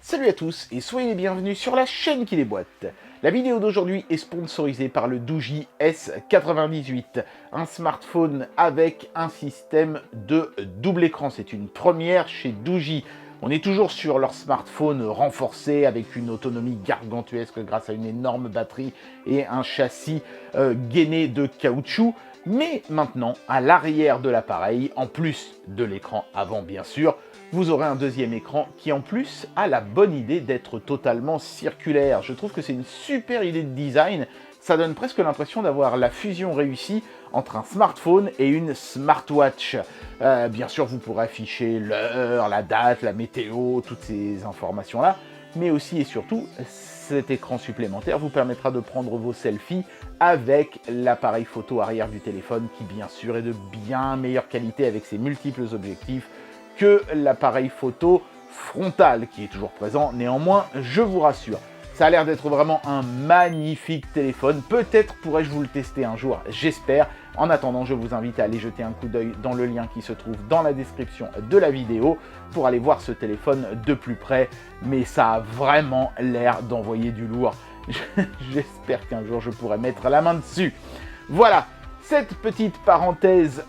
Salut à tous et soyez les bienvenus sur la chaîne qui déboîte. La vidéo d'aujourd'hui est sponsorisée par le Doogee S98, un smartphone avec un système de double écran. C'est une première chez Doogee. On est toujours sur leur smartphone renforcé avec une autonomie gargantuesque grâce à une énorme batterie et un châssis gainé de caoutchouc. Mais maintenant, à l'arrière de l'appareil, en plus de l'écran avant bien sûr, vous aurez un deuxième écran qui en plus a la bonne idée d'être totalement circulaire. Je trouve que c'est une super idée de design, ça donne presque l'impression d'avoir la fusion réussie entre un smartphone et une smartwatch. Bien sûr, vous pourrez afficher l'heure, la date, la météo, toutes ces informations-là, mais aussi et surtout, cet écran supplémentaire vous permettra de prendre vos selfies avec l'appareil photo arrière du téléphone qui bien sûr est de bien meilleure qualité avec ses multiples objectifs que l'appareil photo frontal qui est toujours présent. Néanmoins, je vous rassure, ça a l'air d'être vraiment un magnifique téléphone. Peut-être pourrais-je vous le tester un jour, j'espère. En attendant, je vous invite à aller jeter un coup d'œil dans le lien qui se trouve dans la description de la vidéo pour aller voir ce téléphone de plus près. Mais ça a vraiment l'air d'envoyer du lourd. J'espère qu'un jour je pourrai mettre la main dessus. Voilà, cette petite parenthèse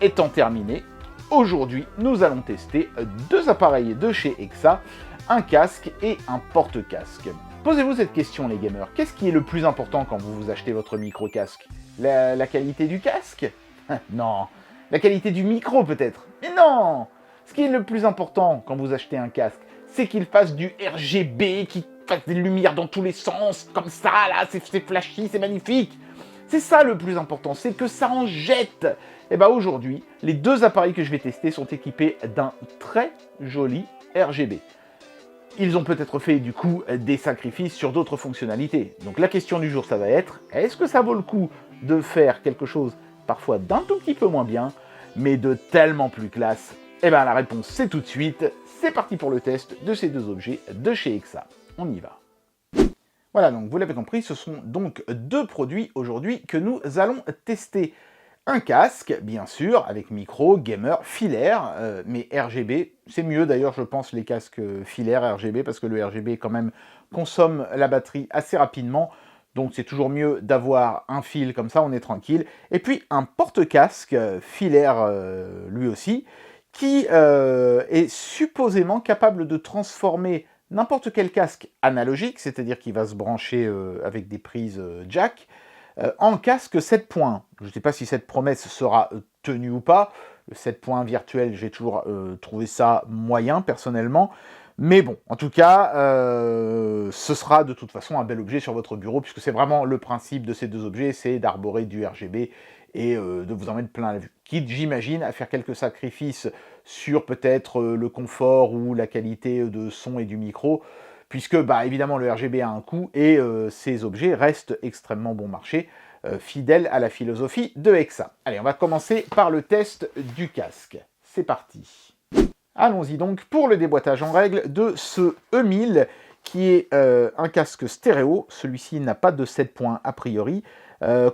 étant terminée, aujourd'hui, nous allons tester deux appareils de chez Exa, un casque et un porte-casque. Posez-vous cette question les gamers, qu'est-ce qui est le plus important quand vous achetez votre micro-casque ? La qualité du casque ? Non. La qualité du micro peut-être ? Mais non ! Ce qui est le plus important quand vous achetez un casque, c'est qu'il fasse du RGB, qu'il fasse des lumières dans tous les sens, comme ça, là, c'est flashy, c'est magnifique. C'est ça le plus important, c'est que ça en jette. Et bien aujourd'hui, les deux appareils que je vais tester sont équipés d'un très joli RGB. Ils ont peut-être fait du coup des sacrifices sur d'autres fonctionnalités. Donc la question du jour, ça va être, est-ce que ça vaut le coup de faire quelque chose parfois d'un tout petit peu moins bien, mais de tellement plus classe ? Et bien la réponse c'est tout de suite, c'est parti pour le test de ces deux objets de chez Exa. On y va. Voilà, donc vous l'avez compris, ce sont donc deux produits aujourd'hui que nous allons tester. Un casque, bien sûr, avec micro, gamer, filaire, mais RGB. C'est mieux d'ailleurs, je pense, les casques filaires RGB, parce que le RGB, quand même, consomme la batterie assez rapidement. Donc c'est toujours mieux d'avoir un fil comme ça, on est tranquille. Et puis un porte-casque filaire, lui aussi, qui est supposément capable de transformer n'importe quel casque analogique, c'est-à-dire qui va se brancher avec des prises jack, en casque 7 points. Je ne sais pas si cette promesse sera tenue ou pas. Le 7 points virtuel, j'ai toujours trouvé ça moyen, personnellement. Mais bon, en tout cas, ce sera de toute façon un bel objet sur votre bureau, puisque c'est vraiment le principe de ces deux objets, c'est d'arborer du RGB et de vous en mettre plein la vue. Quitte, j'imagine, à faire quelques sacrifices sur peut-être le confort ou la qualité de son et du micro, puisque bah, évidemment le RGB a un coût et ces objets restent extrêmement bon marché, fidèles à la philosophie de Exa. Allez, on va commencer par le test du casque. C'est parti. Allons-y donc pour le déboîtage en règle de ce E1000 qui est un casque stéréo. Celui-ci n'a pas de 7 points a priori.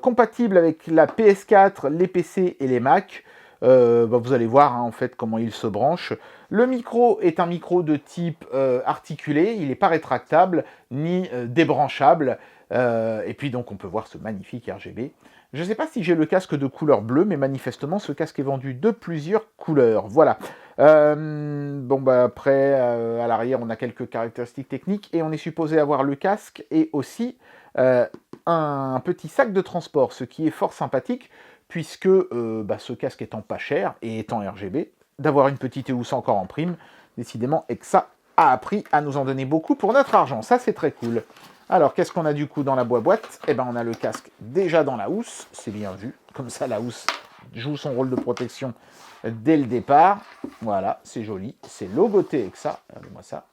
Compatible avec la PS4, les PC et les Mac. Vous allez voir en fait comment il se branche. Le micro est un micro de type articulé, il n'est pas rétractable ni débranchable. Et puis donc on peut voir ce magnifique RGB. Je ne sais pas si j'ai le casque de couleur bleue, mais manifestement ce casque est vendu de plusieurs couleurs. Voilà. Après, à l'arrière, on a quelques caractéristiques techniques et on est supposé avoir le casque et aussi un petit sac de transport, ce qui est fort sympathique puisque ce casque étant pas cher et étant RGB, d'avoir une petite housse encore en prime, décidément, et que ça a appris à nous en donner beaucoup pour notre argent. Ça, c'est très cool. Alors, qu'est-ce qu'on a du coup dans la boîte ? Eh bien, on a le casque déjà dans la housse, c'est bien vu. Comme ça, la housse joue son rôle de protection dès le départ. Voilà, c'est joli. C'est logoté avec ça. Regardez-moi ça.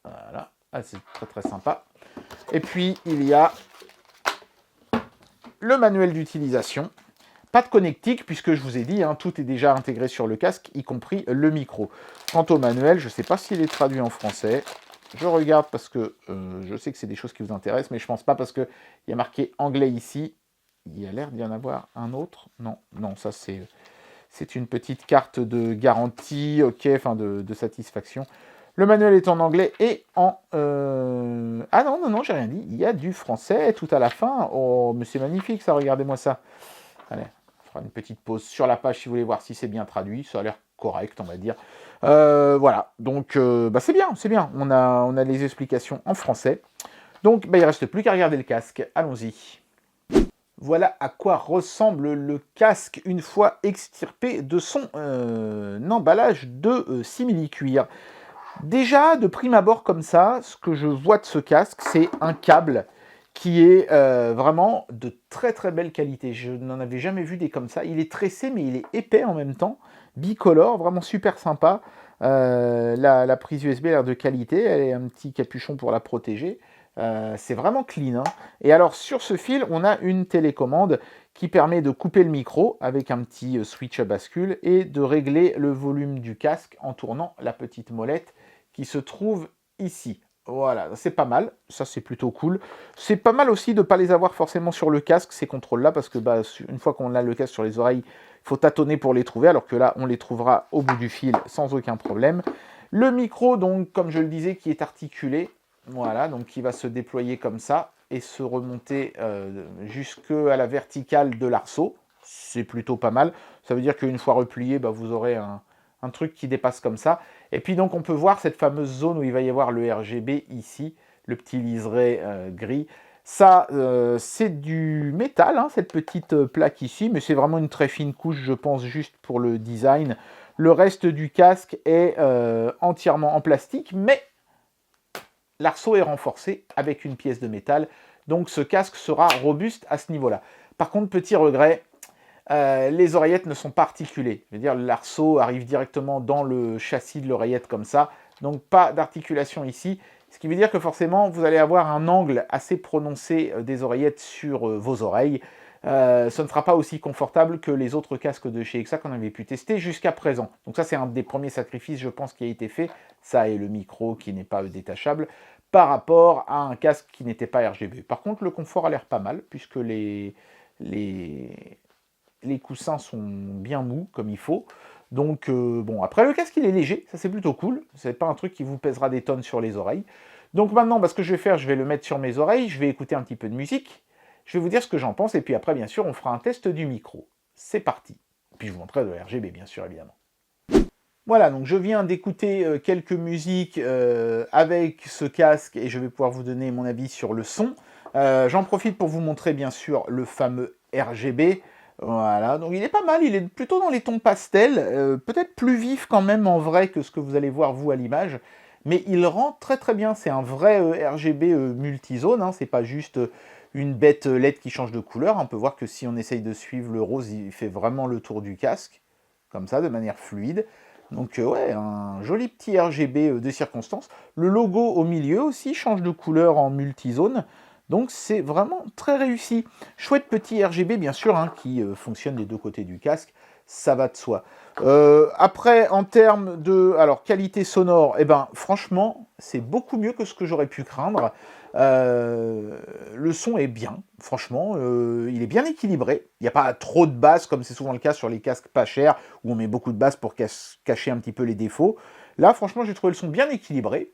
Voilà. Ah, c'est très très sympa. Et puis, il y a le manuel d'utilisation. Pas de connectique, puisque je vous ai dit, tout est déjà intégré sur le casque, y compris le micro. Quant au manuel, je ne sais pas s'il est traduit en français. Je regarde parce que je sais que c'est des choses qui vous intéressent, mais je ne pense pas parce qu'il y a marqué anglais ici. Il y a l'air d'y en avoir un autre. Non, ça c'est une petite carte de garantie, ok, enfin de satisfaction. Le manuel est en anglais et en... Ah non, non, non, j'ai rien dit. Il y a du français tout à la fin. Oh, mais c'est magnifique ça, regardez-moi ça. Allez, on fera une petite pause sur la page si vous voulez voir si c'est bien traduit. Ça a l'air correct, on va dire. Voilà, donc c'est bien, c'est bien. On a les explications en français. Donc, il ne reste plus qu'à regarder le casque. Allons-y. Voilà à quoi ressemble le casque une fois extirpé de son emballage de simili-cuir. Déjà, de prime abord comme ça, ce que je vois de ce casque, c'est un câble qui est vraiment de très très belle qualité. Je n'en avais jamais vu des comme ça. Il est tressé, mais il est épais en même temps, bicolore, vraiment super sympa. La prise USB a l'air de qualité, elle a un petit capuchon pour la protéger. C'est vraiment clean. Hein. Et alors sur ce fil, on a une télécommande qui permet de couper le micro avec un petit switch à bascule et de régler le volume du casque en tournant la petite molette qui se trouve ici. Voilà, c'est pas mal, ça c'est plutôt cool. C'est pas mal aussi de ne pas les avoir forcément sur le casque, ces contrôles-là, parce que une fois qu'on a le casque sur les oreilles, il faut tâtonner pour les trouver, alors que là, on les trouvera au bout du fil sans aucun problème. Le micro, donc, comme je le disais, qui est articulé, voilà, donc qui va se déployer comme ça et se remonter jusqu'à la verticale de l'arceau. C'est plutôt pas mal. Ça veut dire qu'une fois replié, vous aurez un truc qui dépasse comme ça. Et puis donc on peut voir cette fameuse zone où il va y avoir le RGB ici, le petit liseré gris. Ça, c'est du métal, hein, cette petite plaque ici, mais c'est vraiment une très fine couche, je pense, juste pour le design. Le reste du casque est entièrement en plastique, mais l'arceau est renforcé avec une pièce de métal. Donc ce casque sera robuste à ce niveau-là. Par contre, petit regret, les oreillettes ne sont pas articulées. Je veux dire, l'arceau arrive directement dans le châssis de l'oreillette comme ça. Donc pas d'articulation ici. Ce qui veut dire que forcément, vous allez avoir un angle assez prononcé des oreillettes sur vos oreilles. Ce ne sera pas aussi confortable que les autres casques de chez EXA qu'on avait pu tester jusqu'à présent. Donc ça, c'est un des premiers sacrifices, je pense, qui a été fait. Ça et le micro qui n'est pas détachable par rapport à un casque qui n'était pas RGB. Par contre, le confort a l'air pas mal, puisque les coussins sont bien mous, comme il faut. Donc, bon, après, le casque, il est léger, ça c'est plutôt cool. C'est pas un truc qui vous pèsera des tonnes sur les oreilles. Donc maintenant, ce que je vais faire, je vais le mettre sur mes oreilles, je vais écouter un petit peu de musique, je vais vous dire ce que j'en pense, et puis après, bien sûr, on fera un test du micro. C'est parti. Puis je vous montrerai de RGB, bien sûr, évidemment. Voilà, donc je viens d'écouter quelques musiques avec ce casque, et je vais pouvoir vous donner mon avis sur le son. J'en profite pour vous montrer, bien sûr, le fameux RGB. Voilà, donc il est pas mal, il est plutôt dans les tons pastels, peut-être plus vif quand même en vrai que ce que vous allez voir vous à l'image, mais il rend très très bien, c'est un vrai RGB multizone, hein, c'est pas juste une bête LED qui change de couleur, on peut voir que si on essaye de suivre le rose, il fait vraiment le tour du casque, comme ça, de manière fluide. Donc ouais, un joli petit RGB de circonstance. Le logo au milieu aussi change de couleur en multizone. Donc c'est vraiment très réussi. Chouette petit RGB bien sûr, hein, qui fonctionne des deux côtés du casque, ça va de soi. Après, en termes de qualité sonore, franchement, c'est beaucoup mieux que ce que j'aurais pu craindre. Le son est bien, franchement, il est bien équilibré. Il n'y a pas trop de basses, comme c'est souvent le cas sur les casques pas chers, où on met beaucoup de basses pour cacher un petit peu les défauts. Là, franchement, j'ai trouvé le son bien équilibré.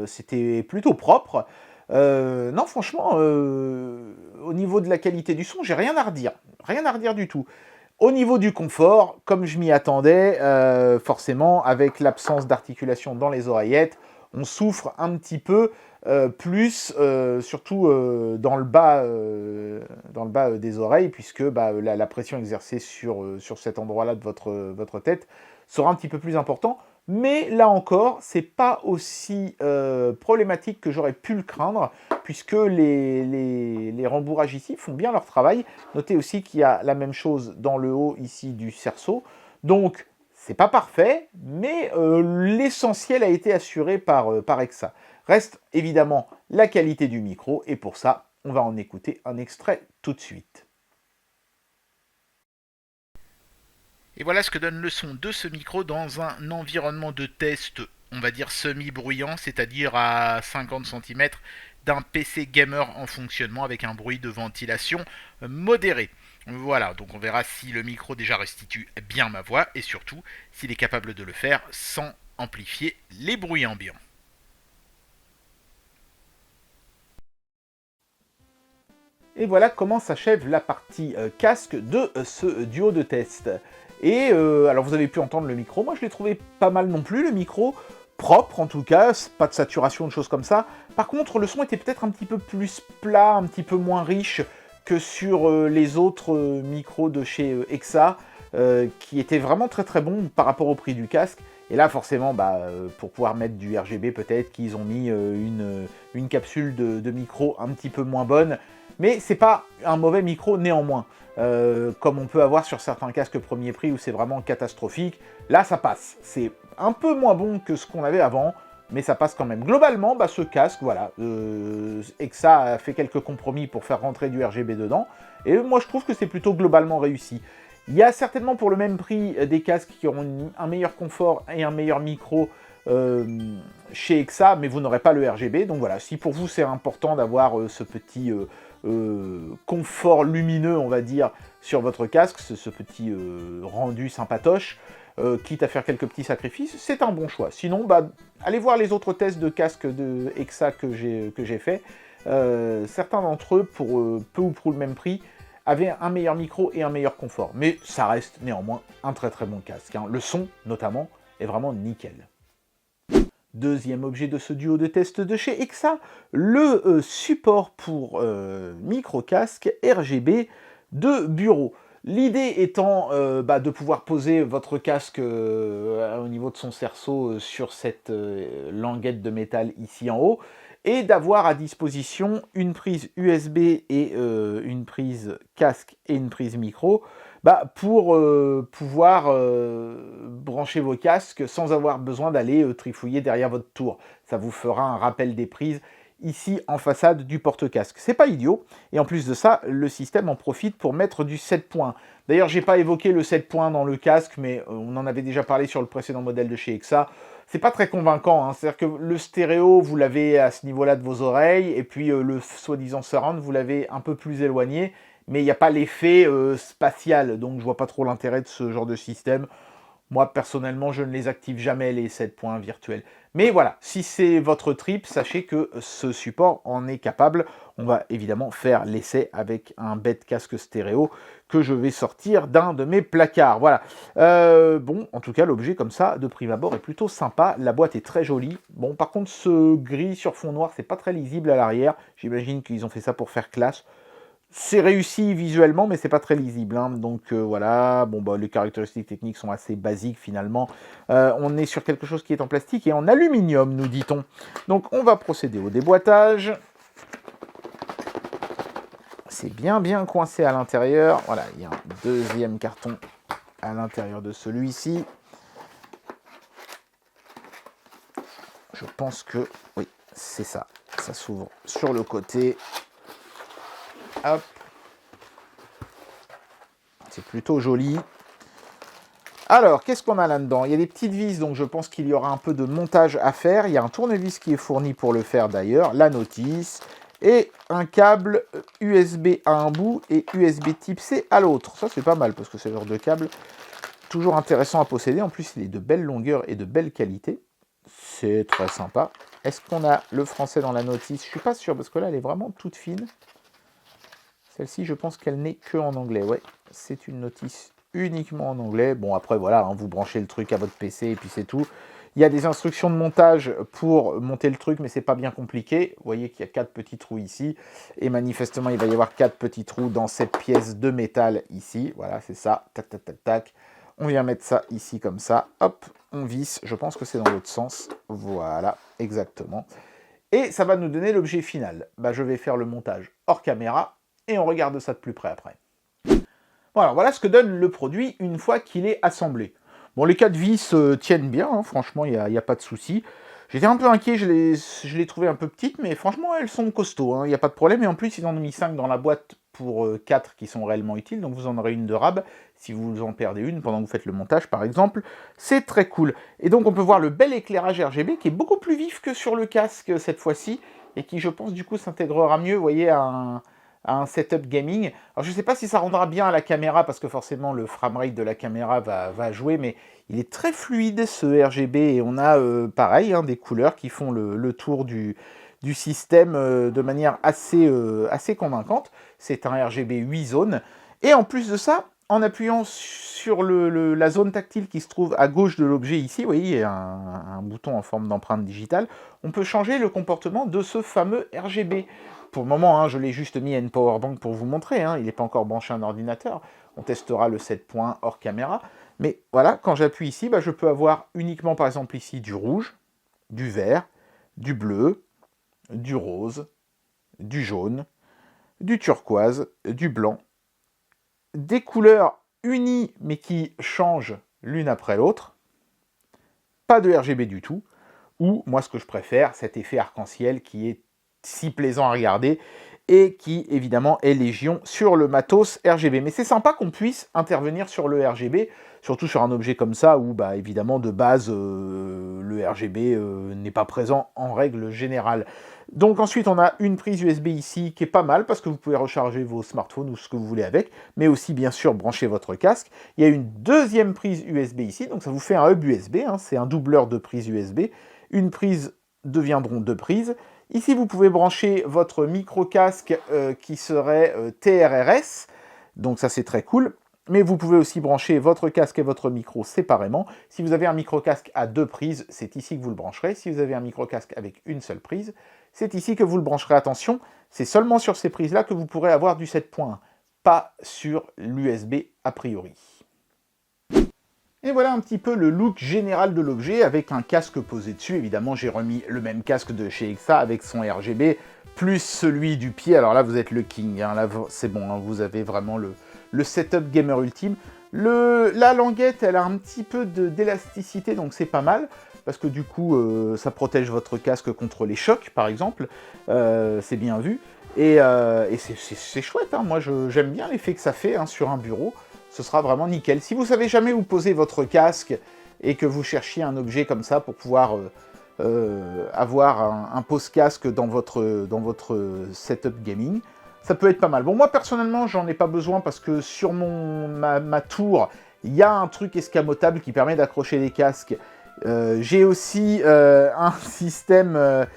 C'était plutôt propre. Non, franchement, au niveau de la qualité du son, j'ai rien à redire. Rien à redire du tout. Au niveau du confort, comme je m'y attendais, forcément, avec l'absence d'articulation dans les oreillettes, on souffre un petit peu plus, surtout dans le bas des oreilles, puisque la pression exercée sur cet endroit-là de votre tête sera un petit peu plus important. Mais là encore, c'est pas aussi problématique que j'aurais pu le craindre, puisque les rembourrages ici font bien leur travail. Notez aussi qu'il y a la même chose dans le haut ici du cerceau. Donc, c'est pas parfait, mais l'essentiel a été assuré par EXA. Reste évidemment la qualité du micro, et pour ça, on va en écouter un extrait tout de suite. Et voilà ce que donne le son de ce micro dans un environnement de test, on va dire semi-bruyant, c'est-à-dire à 50 cm d'un PC gamer en fonctionnement avec un bruit de ventilation modéré. Voilà, donc on verra si le micro déjà restitue bien ma voix et surtout s'il est capable de le faire sans amplifier les bruits ambiants. Et voilà comment s'achève la partie casque de ce duo de test. Et alors vous avez pu entendre le micro, moi je l'ai trouvé pas mal non plus, le micro propre en tout cas, pas de saturation, de choses comme ça. Par contre le son était peut-être un petit peu plus plat, un petit peu moins riche que sur les autres micros de chez EXA, qui étaient vraiment très très bons par rapport au prix du casque. Et là forcément, pour pouvoir mettre du RGB peut-être qu'ils ont mis une capsule de micro un petit peu moins bonne. Mais c'est pas un mauvais micro néanmoins, comme on peut avoir sur certains casques premier prix où c'est vraiment catastrophique. Là, ça passe. C'est un peu moins bon que ce qu'on avait avant, mais ça passe quand même. Globalement, ce casque, voilà, EXA a fait quelques compromis pour faire rentrer du RGB dedans, et moi je trouve que c'est plutôt globalement réussi. Il y a certainement pour le même prix des casques qui auront un meilleur confort et un meilleur micro chez EXA, mais vous n'aurez pas le RGB. Donc voilà, si pour vous c'est important d'avoir ce petit confort lumineux, on va dire, sur votre casque, ce petit rendu sympatoche, quitte à faire quelques petits sacrifices, c'est un bon choix. Sinon, allez voir les autres tests de casques de EXA que j'ai fait. Certains d'entre eux, pour peu ou prou le même prix, avaient un meilleur micro et un meilleur confort. Mais ça reste néanmoins un très très bon casque. Le son, notamment, est vraiment nickel. Deuxième objet de ce duo de test de chez EXA, le support pour micro-casque RGB de bureau. L'idée étant de pouvoir poser votre casque au niveau de son cerceau sur cette languette de métal ici en haut, et d'avoir à disposition une prise USB et une prise casque et une prise micro, pour pouvoir brancher vos casques sans avoir besoin d'aller trifouiller derrière votre tour. Ça vous fera un rappel des prises ici en façade du porte-casque. C'est pas idiot, et en plus de ça, le système en profite pour mettre du 7 points. D'ailleurs, j'ai pas évoqué le 7 points dans le casque, mais on en avait déjà parlé sur le précédent modèle de chez EXA. C'est pas très convaincant, c'est-à-dire que le stéréo, vous l'avez à ce niveau-là de vos oreilles, et puis le soi-disant surround, vous l'avez un peu plus éloigné, mais il n'y a pas l'effet spatial, donc je vois pas trop l'intérêt de ce genre de système. Moi, personnellement, je ne les active jamais, les 7 points virtuels. Mais voilà, si c'est votre trip, sachez que ce support en est capable. On va évidemment faire l'essai avec un bête casque stéréo que je vais sortir d'un de mes placards. Voilà. Bon, en tout cas, l'objet comme ça, de prime abord, est plutôt sympa. La boîte est très jolie. Bon, par contre, ce gris sur fond noir, c'est pas très lisible à l'arrière. J'imagine qu'ils ont fait ça pour faire classe. C'est réussi visuellement, mais c'est pas très lisible. Donc voilà, les caractéristiques techniques sont assez basiques finalement. On est sur quelque chose qui est en plastique et en aluminium, nous dit-on. Donc on va procéder au déboîtage. C'est bien coincé à l'intérieur. Voilà, il y a un deuxième carton à l'intérieur de celui-ci. Je pense que, oui, c'est ça. Ça s'ouvre sur le côté. Hop. C'est plutôt joli. Alors, qu'est-ce qu'on a là-dedans? Il y a des petites vis, donc je pense qu'il y aura un peu de montage à faire. Il y a un tournevis qui est fourni pour le faire d'ailleurs, la notice, et un câble USB à un bout et USB type C à l'autre. Ça, c'est pas mal, parce que c'est le genre de câble toujours intéressant à posséder. En plus, il est de belle longueur et de belle qualité. C'est très sympa. Est-ce qu'on a le français dans la notice? Je suis pas sûr, parce que là, elle est vraiment toute fine. Celle-ci, je pense qu'elle n'est que en anglais. Ouais, c'est une notice uniquement en anglais. Bon, après, voilà, vous branchez le truc à votre PC et puis c'est tout. Il y a des instructions de montage pour monter le truc, mais c'est pas bien compliqué. Vous voyez qu'il y a 4 petits trous ici. Et manifestement, il va y avoir 4 petits trous dans cette pièce de métal ici. Voilà, c'est ça. Tac, tac, tac, tac. On vient mettre ça ici comme ça. Hop, on visse. Je pense que c'est dans l'autre sens. Voilà, exactement. Et ça va nous donner l'objet final. Je vais faire le montage hors caméra. Et on regarde ça de plus près après. Voilà ce que donne le produit une fois qu'il est assemblé. Bon, les 4 vis tiennent bien, franchement, il n'y a pas de souci. J'étais un peu inquiet, je les trouvais un peu petites, mais franchement, elles sont costauds, il n'y a pas de problème. Et en plus, ils en ont mis 5 dans la boîte pour 4 qui sont réellement utiles, donc vous en aurez une de rab, si vous en perdez une pendant que vous faites le montage, par exemple. C'est très cool. Et donc, on peut voir le bel éclairage RGB, qui est beaucoup plus vif que sur le casque cette fois-ci, et qui, je pense, du coup, s'intégrera mieux, vous voyez, à un setup gaming. Alors je ne sais pas si ça rendra bien à la caméra, parce que forcément le framerate de la caméra va jouer, mais Il est très fluide ce RGB et on a pareil hein, des couleurs qui font le tour du système de manière assez convaincante. C'est un RGB 8 zones. Et en plus de ça, en appuyant sur la zone tactile qui se trouve à gauche de l'objet ici, vous voyez, il y a un bouton en forme d'empreinte digitale, on peut changer le comportement de ce fameux RGB. Pour le moment, hein, je l'ai juste mis à une powerbank pour vous montrer, hein, il n'est pas encore branché à un ordinateur. On testera le 7 points hors caméra. Mais voilà, quand j'appuie ici, je peux avoir uniquement, par exemple ici, du rouge, du vert, du bleu, du rose, du jaune, du turquoise, du blanc, des couleurs unies mais qui changent l'une après l'autre, pas de RGB du tout, ou moi ce que je préfère, cet effet arc-en-ciel qui est si plaisant à regarder et qui évidemment est légion sur le matos RGB. Mais c'est sympa qu'on puisse intervenir sur le RGB, surtout sur un objet comme ça où évidemment de base le RGB n'est pas présent en règle générale. Donc ensuite on a une prise USB ici qui est pas mal parce que vous pouvez recharger vos smartphones ou ce que vous voulez avec, mais aussi bien sûr brancher votre casque. Il y a une deuxième prise USB ici, donc ça vous fait un hub USB, hein, c'est un doubleur de prise USB. Une prise deviendront deux prises. Ici, vous pouvez brancher votre micro-casque qui serait TRRS, donc ça c'est très cool. Mais vous pouvez aussi brancher votre casque et votre micro séparément. Si vous avez un micro-casque à deux prises, c'est ici que vous le brancherez. Si vous avez un micro-casque avec une seule prise, c'est ici que vous le brancherez. Attention, c'est seulement sur ces prises-là que vous pourrez avoir du 7.1, pas sur l'USB a priori. Et voilà un petit peu le look général de l'objet avec un casque posé dessus. Évidemment, j'ai remis le même casque de chez EXA avec son RGB, plus celui du pied. Alors là, vous êtes le king. Hein. Là, c'est bon, hein. Vous avez vraiment le setup gamer ultime. La languette, elle a un petit peu d'élasticité, donc c'est pas mal. Parce que du coup, ça protège votre casque contre les chocs, par exemple. C'est bien vu. Et c'est chouette. Hein. Moi, j'aime bien l'effet que ça fait hein, sur un bureau. Ce sera vraiment nickel. Si vous savez jamais où poser votre casque et que vous cherchiez un objet comme ça pour pouvoir avoir un pose-casque dans votre setup gaming, ça peut être pas mal. Bon, moi personnellement, j'en ai pas besoin parce que sur ma tour, il y a un truc escamotable qui permet d'accrocher les casques. J'ai aussi un système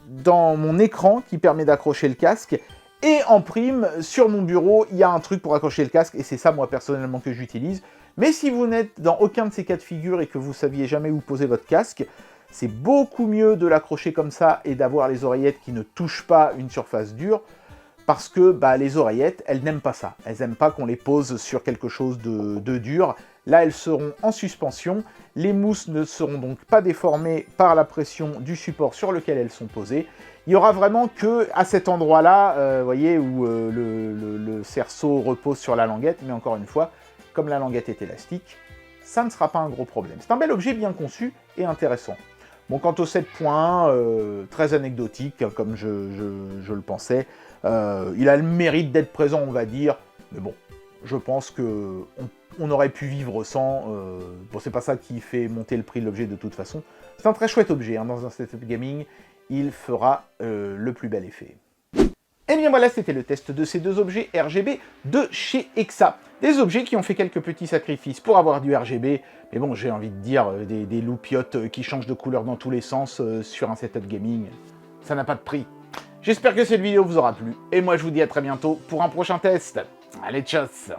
dans mon écran qui permet d'accrocher le casque. Et en prime, sur mon bureau, il y a un truc pour accrocher le casque, et c'est ça, moi, personnellement, que j'utilise. Mais si vous n'êtes dans aucun de ces cas de figure et que vous saviez jamais où poser votre casque, c'est beaucoup mieux de l'accrocher comme ça et d'avoir les oreillettes qui ne touchent pas une surface dure, parce que les oreillettes, elles n'aiment pas ça. Elles n'aiment pas qu'on les pose sur quelque chose de dur. Là, elles seront en suspension. Les mousses ne seront donc pas déformées par la pression du support sur lequel elles sont posées. Il n'y aura vraiment que à cet endroit-là, voyez, où le cerceau repose sur la languette, mais encore une fois, comme la languette est élastique, ça ne sera pas un gros problème. C'est un bel objet bien conçu et intéressant. Bon, quant au 7 points, très anecdotique, comme je le pensais, il a le mérite d'être présent, on va dire, mais bon, je pense que on aurait pu vivre sans. Bon, c'est pas ça qui fait monter le prix de l'objet de toute façon. C'est un très chouette objet, hein, dans un setup gaming, il fera le plus bel effet. Et bien voilà, c'était le test de ces deux objets RGB de chez EXA. Des objets qui ont fait quelques petits sacrifices pour avoir du RGB, mais bon, j'ai envie de dire, des loupiottes qui changent de couleur dans tous les sens sur un setup gaming, ça n'a pas de prix. J'espère que cette vidéo vous aura plu, et moi je vous dis à très bientôt pour un prochain test. Allez, tchuss!